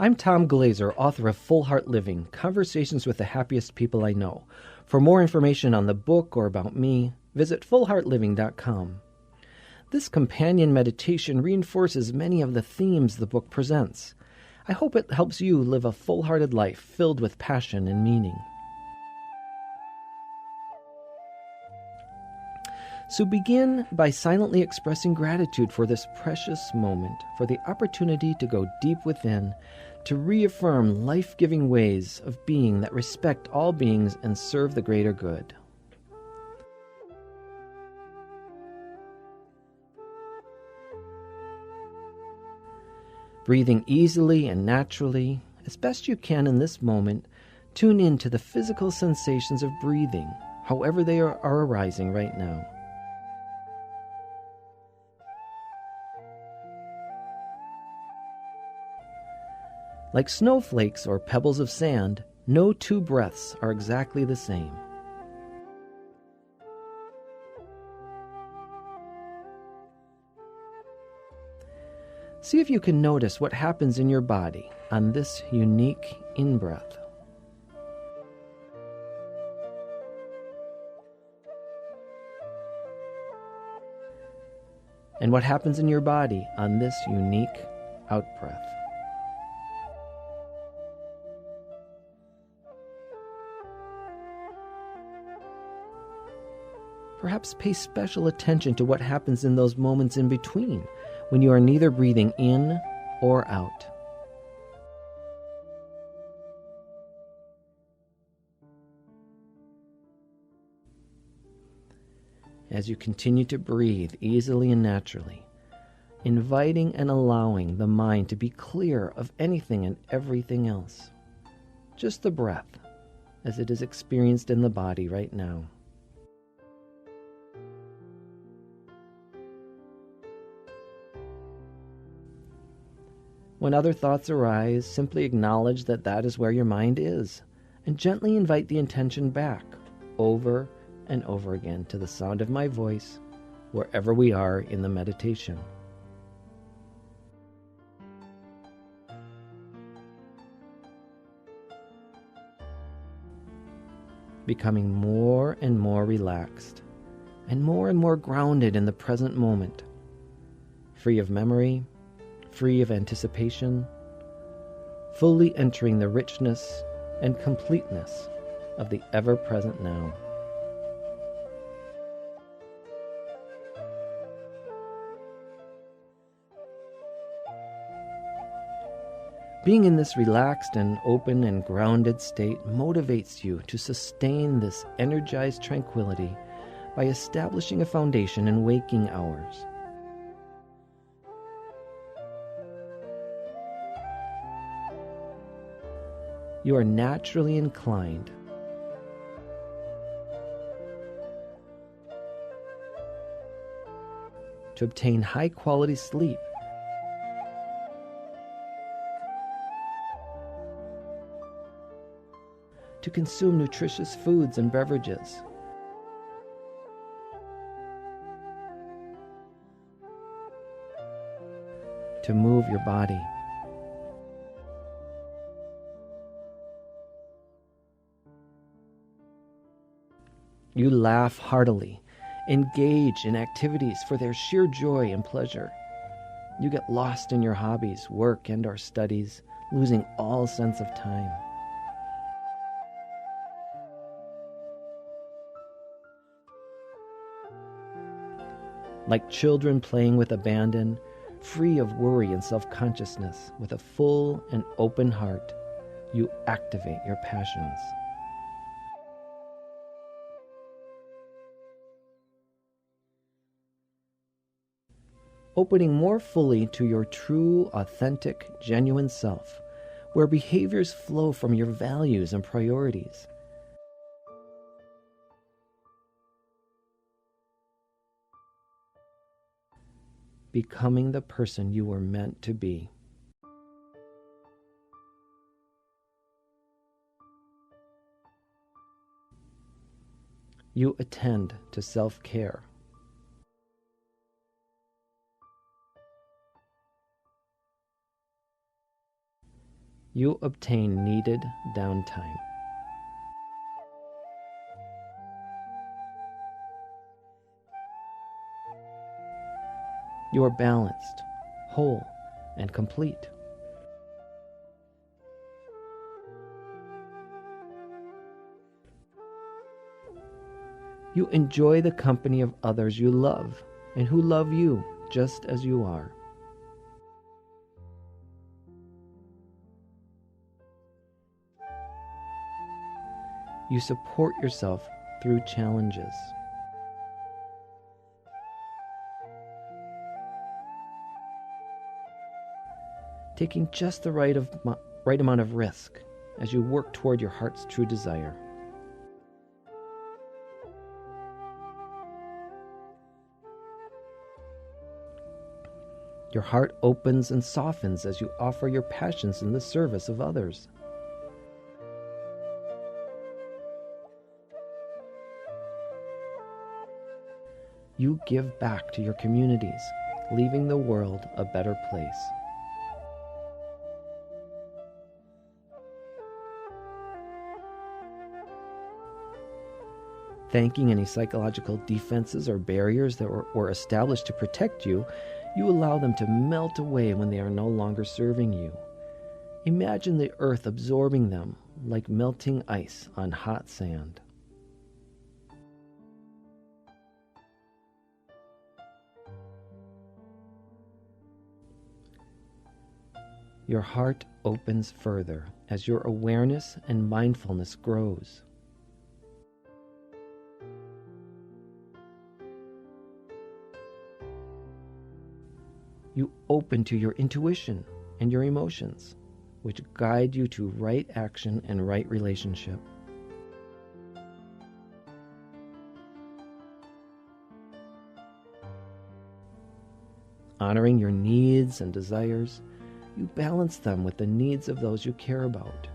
I'm Tom Glaser, author of Full Heart Living, Conversations with the Happiest People I Know. For more information on the book or about me, visit fullheartliving.com. This companion meditation reinforces many of the themes the book presents. I hope it helps you live a full-hearted life filled with passion and meaning. So begin by silently expressing gratitude for this precious moment, for the opportunity to go deep within, to reaffirm life-giving ways of being that respect all beings and serve the greater good. Breathing easily and naturally, as best you can in this moment, tune in to the physical sensations of breathing, however they are arising right now. Like snowflakes or pebbles of sand, no two breaths are exactly the same. See if you can notice what happens in your body on this unique in-breath. And what happens in your body on this unique out-breath. Perhaps pay special attention to what happens in those moments in between, when you are neither breathing in or out. As you continue to breathe easily and naturally, inviting and allowing the mind to be clear of anything and everything else. Just the breath as it is experienced in the body right now. When other thoughts arise, simply acknowledge that that is where your mind is, and gently invite the intention back, over and over again, to the sound of my voice, wherever we are in the meditation. Becoming more and more relaxed, and more grounded in the present moment, free of memory, free of anticipation, fully entering the richness and completeness of the ever-present now. Being in this relaxed and open and grounded state motivates you to sustain this energized tranquility by establishing a foundation in waking hours. You are naturally inclined to obtain high-quality sleep, to consume nutritious foods and beverages, to move your body. You laugh heartily, engage in activities for their sheer joy and pleasure. You get lost in your hobbies, work, and/or studies, losing all sense of time. Like children playing with abandon, free of worry and self-consciousness, with a full and open heart, you activate your passions. Opening more fully to your true, authentic, genuine self, where behaviors flow from your values and priorities. Becoming the person you were meant to be. You attend to self-care. You obtain needed downtime. You are balanced, whole, and complete. You enjoy the company of others you love and who love you just as you are. You support yourself through challenges. Taking just the right amount of risk as you work toward your heart's true desire. Your heart opens and softens as you offer your passions in the service of others. You give back to your communities, leaving the world a better place. Thanking any psychological defenses or barriers that were established to protect you, you allow them to melt away when they are no longer serving you. Imagine the earth absorbing them like melting ice on hot sand. Your heart opens further as your awareness and mindfulness grows. You open to your intuition and your emotions, which guide you to right action and right relationship. Honoring your needs and desires, you balance them with the needs of those you care about.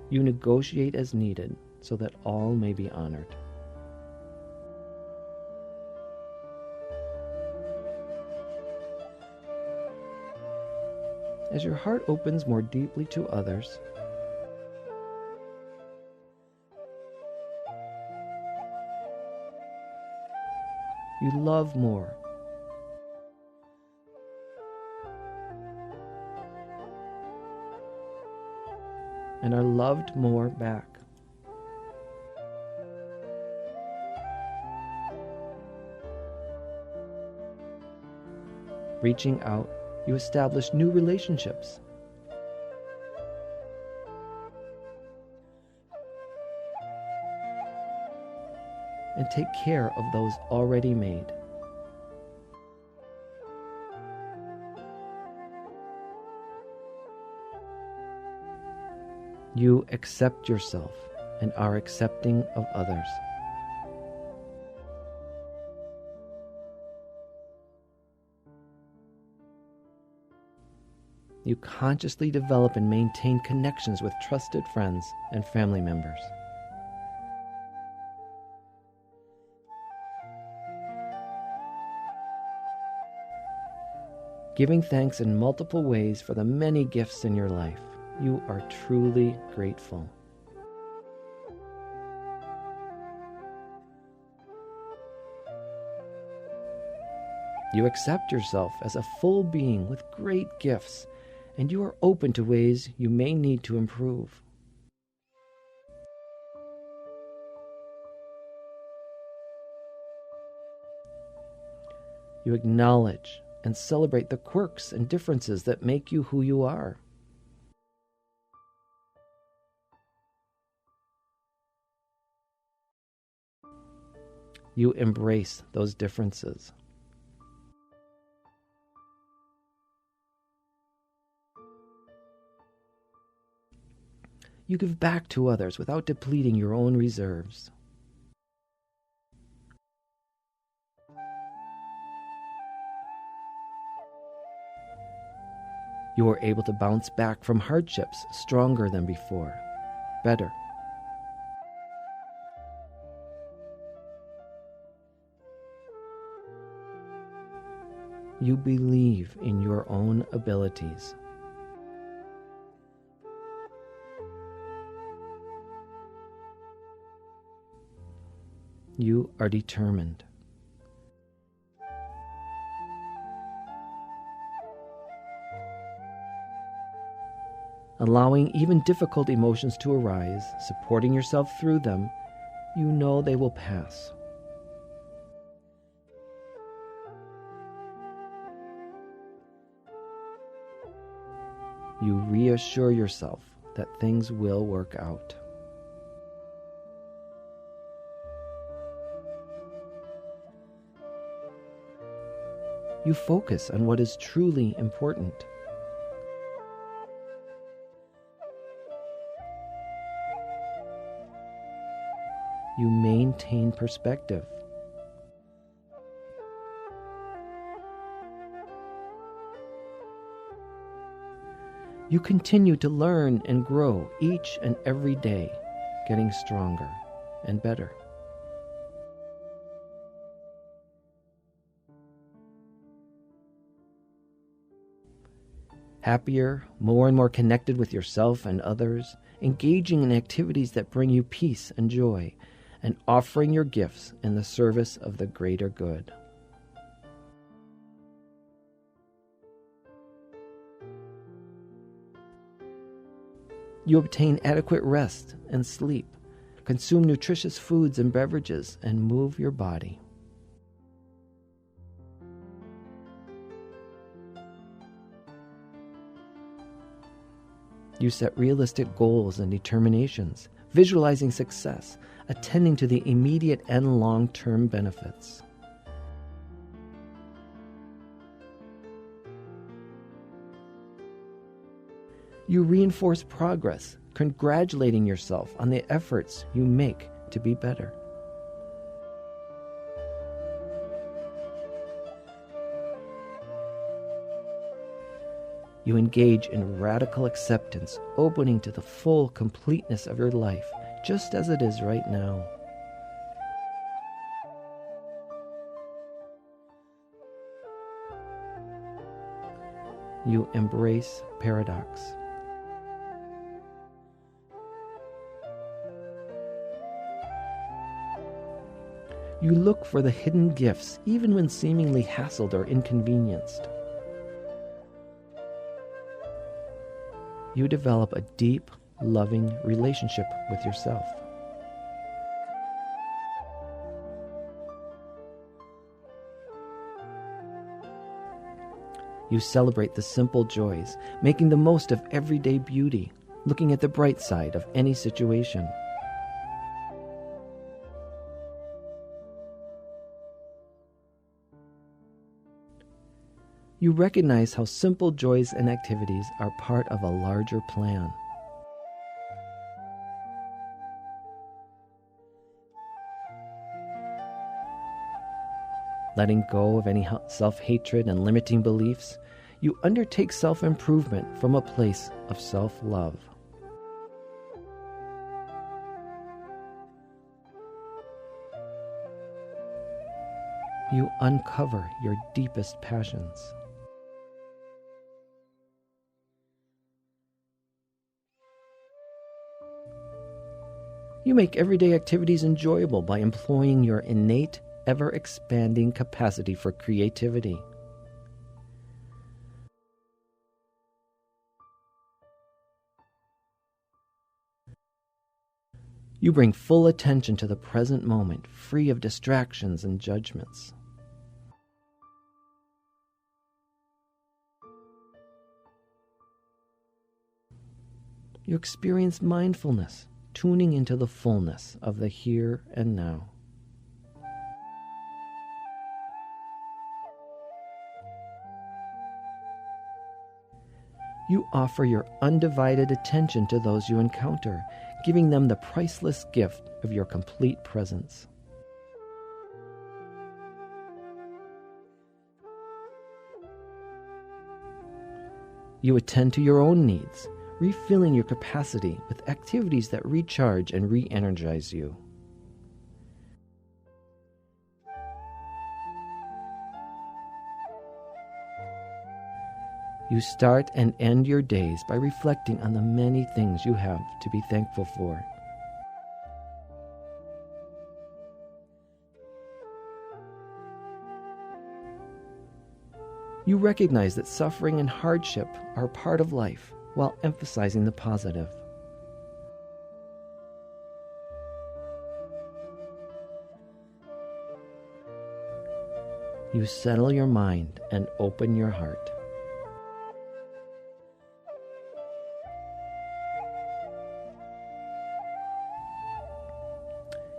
You negotiate as needed so that all may be honored. As your heart opens more deeply to others, you love more. And are loved more back. Reaching out, you establish new relationships. And take care of those already made. You accept yourself and are accepting of others. You consciously develop and maintain connections with trusted friends and family members. Giving thanks in multiple ways for the many gifts in your life, you are truly grateful. You accept yourself as a full being with great gifts, and you are open to ways you may need to improve. You acknowledge and celebrate the quirks and differences that make you who you are. You embrace those differences. You give back to others without depleting your own reserves. You are able to bounce back from hardships stronger than before, better. You believe in your own abilities. You are determined. Allowing even difficult emotions to arise, supporting yourself through them, you know they will pass. You reassure yourself that things will work out. You focus on what is truly important. You maintain perspective. You continue to learn and grow each and every day, getting stronger and better. Happier, more and more connected with yourself and others, engaging in activities that bring you peace and joy, and offering your gifts in the service of the greater good. You obtain adequate rest and sleep, consume nutritious foods and beverages, and move your body. You set realistic goals and determinations, visualizing success, attending to the immediate and long-term benefits. You reinforce progress, congratulating yourself on the efforts you make to be better. You engage in radical acceptance, opening to the full completeness of your life, just as it is right now. You embrace paradox. You look for the hidden gifts, even when seemingly hassled or inconvenienced. You develop a deep, loving relationship with yourself. You celebrate the simple joys, making the most of everyday beauty, looking at the bright side of any situation. You recognize how simple joys and activities are part of a larger plan. Letting go of any self-hatred and limiting beliefs, you undertake self-improvement from a place of self-love. You uncover your deepest passions. You make everyday activities enjoyable by employing your innate, ever-expanding capacity for creativity. You bring full attention to the present moment, free of distractions and judgments. You experience mindfulness, tuning into the fullness of the here and now. You offer your undivided attention to those you encounter, giving them the priceless gift of your complete presence. You attend to your own needs, refilling your capacity with activities that recharge and re-energize you. You start and end your days by reflecting on the many things you have to be thankful for. You recognize that suffering and hardship are part of life while emphasizing the positive. You settle your mind and open your heart.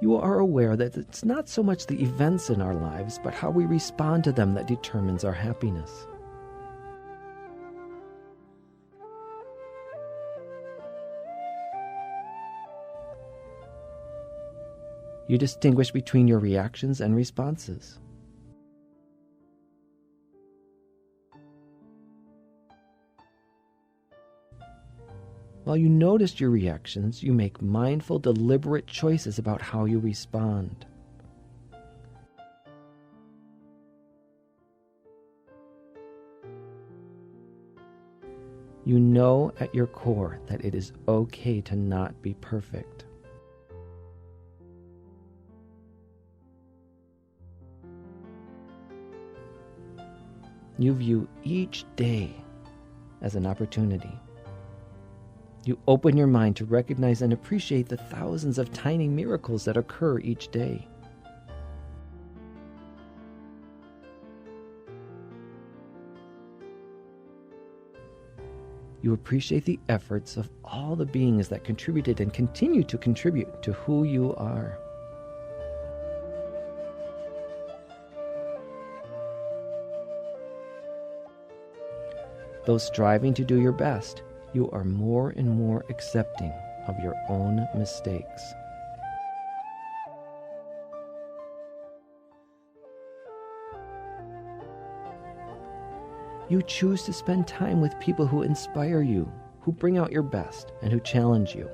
You are aware that it's not so much the events in our lives, but how we respond to them that determines our happiness. You distinguish between your reactions and responses. While you notice your reactions, you make mindful, deliberate choices about how you respond. You know at your core that it is okay to not be perfect. You view each day as an opportunity. You open your mind to recognize and appreciate the thousands of tiny miracles that occur each day. You appreciate the efforts of all the beings that contributed and continue to contribute to who you are. Though striving to do your best, you are more and more accepting of your own mistakes. You choose to spend time with people who inspire you, who bring out your best, and who challenge you.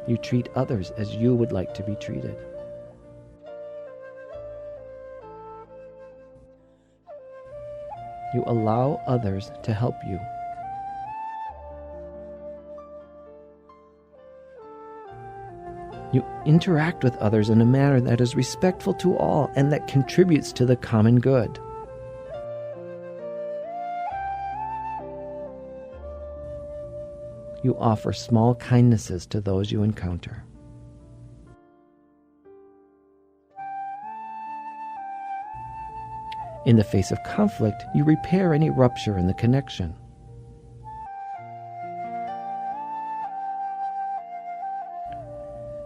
You treat others as you would like to be treated. You allow others to help you. You interact with others in a manner that is respectful to all and that contributes to the common good. You offer small kindnesses to those you encounter. In the face of conflict, you repair any rupture in the connection.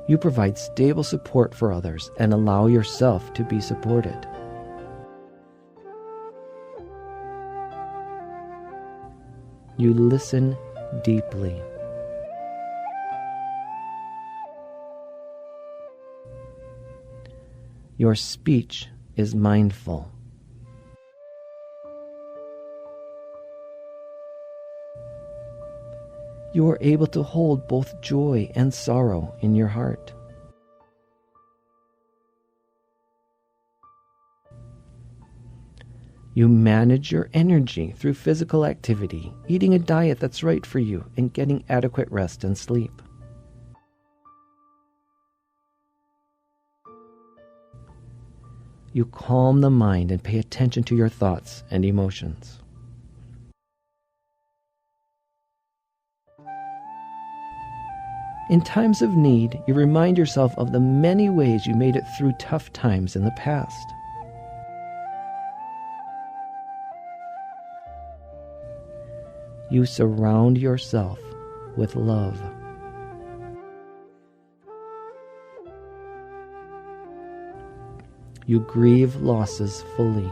You provide stable support for others and allow yourself to be supported. You listen deeply. Your speech is mindful. You are able to hold both joy and sorrow in your heart. You manage your energy through physical activity, eating a diet that's right for you, and getting adequate rest and sleep. You calm the mind and pay attention to your thoughts and emotions. In times of need, you remind yourself of the many ways you made it through tough times in the past. You surround yourself with love. You grieve losses fully.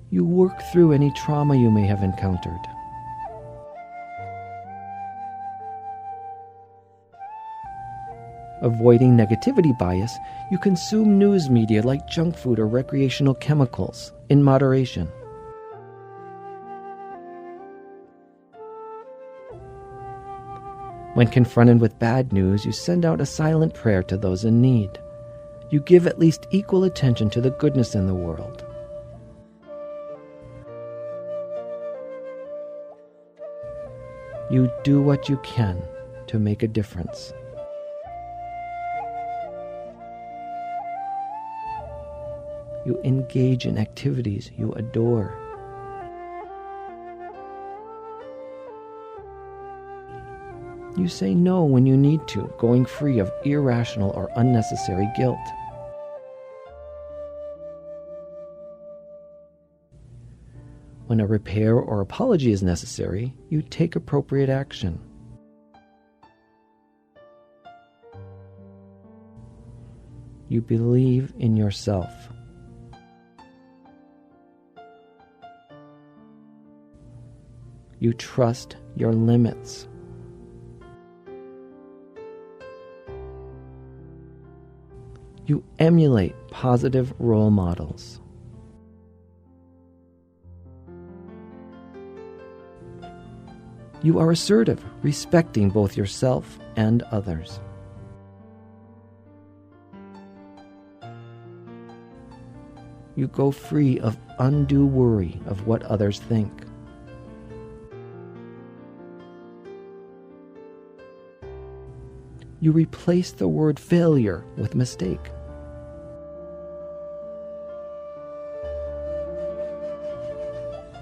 You work through any trauma you may have encountered. Avoiding negativity bias, you consume news media like junk food or recreational chemicals in moderation. When confronted with bad news, you send out a silent prayer to those in need. You give at least equal attention to the goodness in the world. You do what you can to make a difference. You engage in activities you adore. You say no when you need to, going free of irrational or unnecessary guilt. When a repair or apology is necessary, you take appropriate action. You believe in yourself. You trust your limits. You emulate positive role models. You are assertive, respecting both yourself and others. You go free of undue worry of what others think. You replace the word failure with mistake.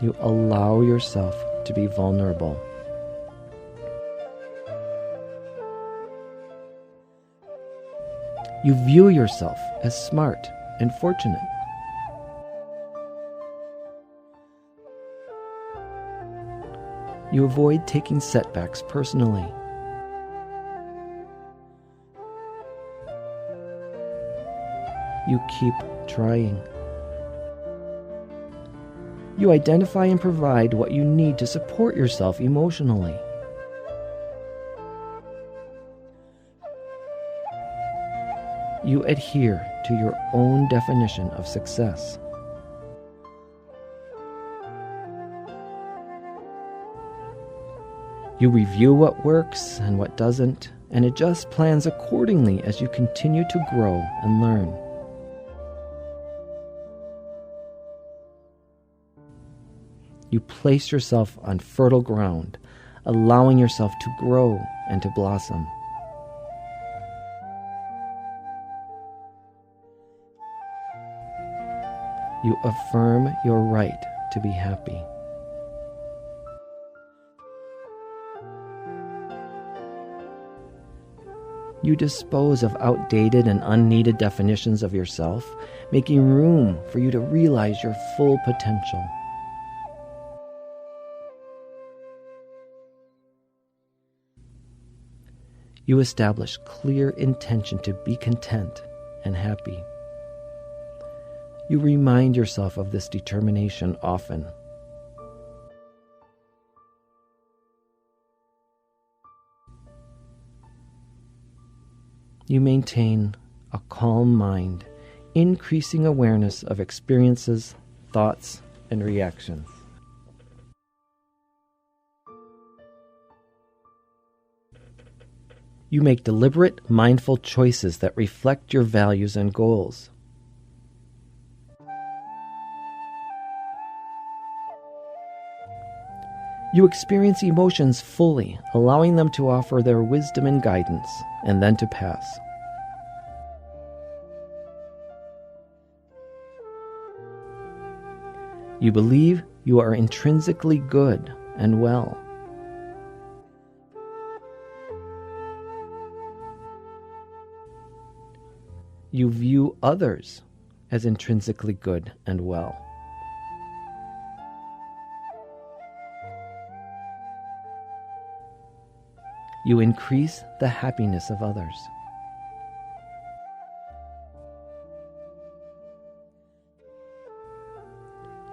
You allow yourself to be vulnerable. You view yourself as smart and fortunate. You avoid taking setbacks personally. You keep trying. You identify and provide what you need to support yourself emotionally. You adhere to your own definition of success. You review what works and what doesn't, and adjust plans accordingly as you continue to grow and learn. You place yourself on fertile ground, allowing yourself to grow and to blossom. You affirm your right to be happy. You dispose of outdated and unneeded definitions of yourself, making room for you to realize your full potential. You establish clear intention to be content and happy. You remind yourself of this determination often. You maintain a calm mind, increasing awareness of experiences, thoughts, and reactions. You make deliberate, mindful choices that reflect your values and goals. You experience emotions fully, allowing them to offer their wisdom and guidance, and then to pass. You believe you are intrinsically good and well. You view others as intrinsically good and well. You increase the happiness of others.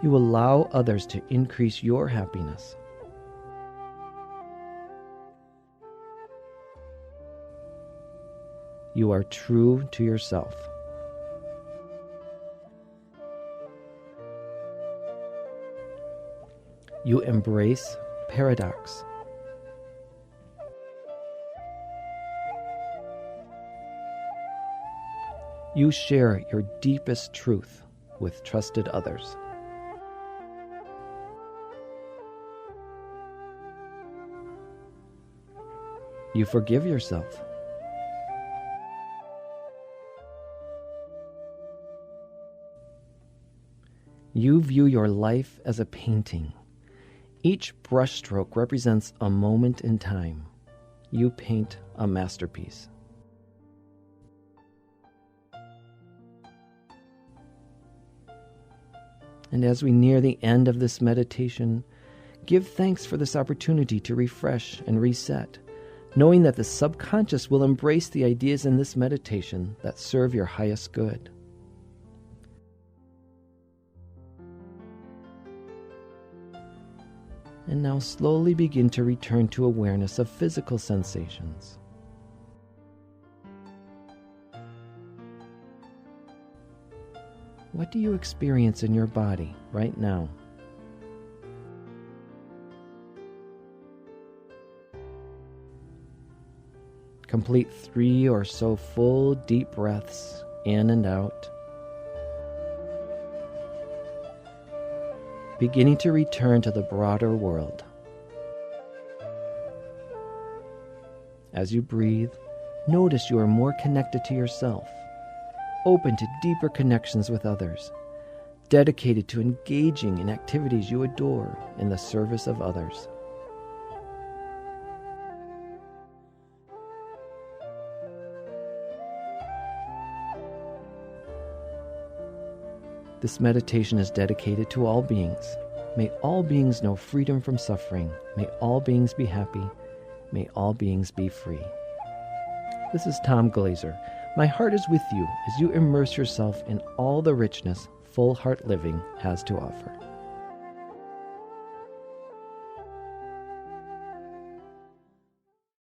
You allow others to increase your happiness. You are true to yourself. You embrace paradox. You share your deepest truth with trusted others. You forgive yourself. You view your life as a painting. Each brushstroke represents a moment in time. You paint a masterpiece. And as we near the end of this meditation, give thanks for this opportunity to refresh and reset, knowing that the subconscious will embrace the ideas in this meditation that serve your highest good. And now slowly begin to return to awareness of physical sensations. What do you experience in your body right now? Complete 3 or so full, deep breaths in and out. Beginning to return to the broader world. As you breathe, notice you are more connected to yourself, open to deeper connections with others, dedicated to engaging in activities you adore in the service of others. This meditation is dedicated to all beings. May all beings know freedom from suffering. May all beings be happy. May all beings be free. This is Tom Glaser. My heart is with you as you immerse yourself in all the richness full heart living has to offer.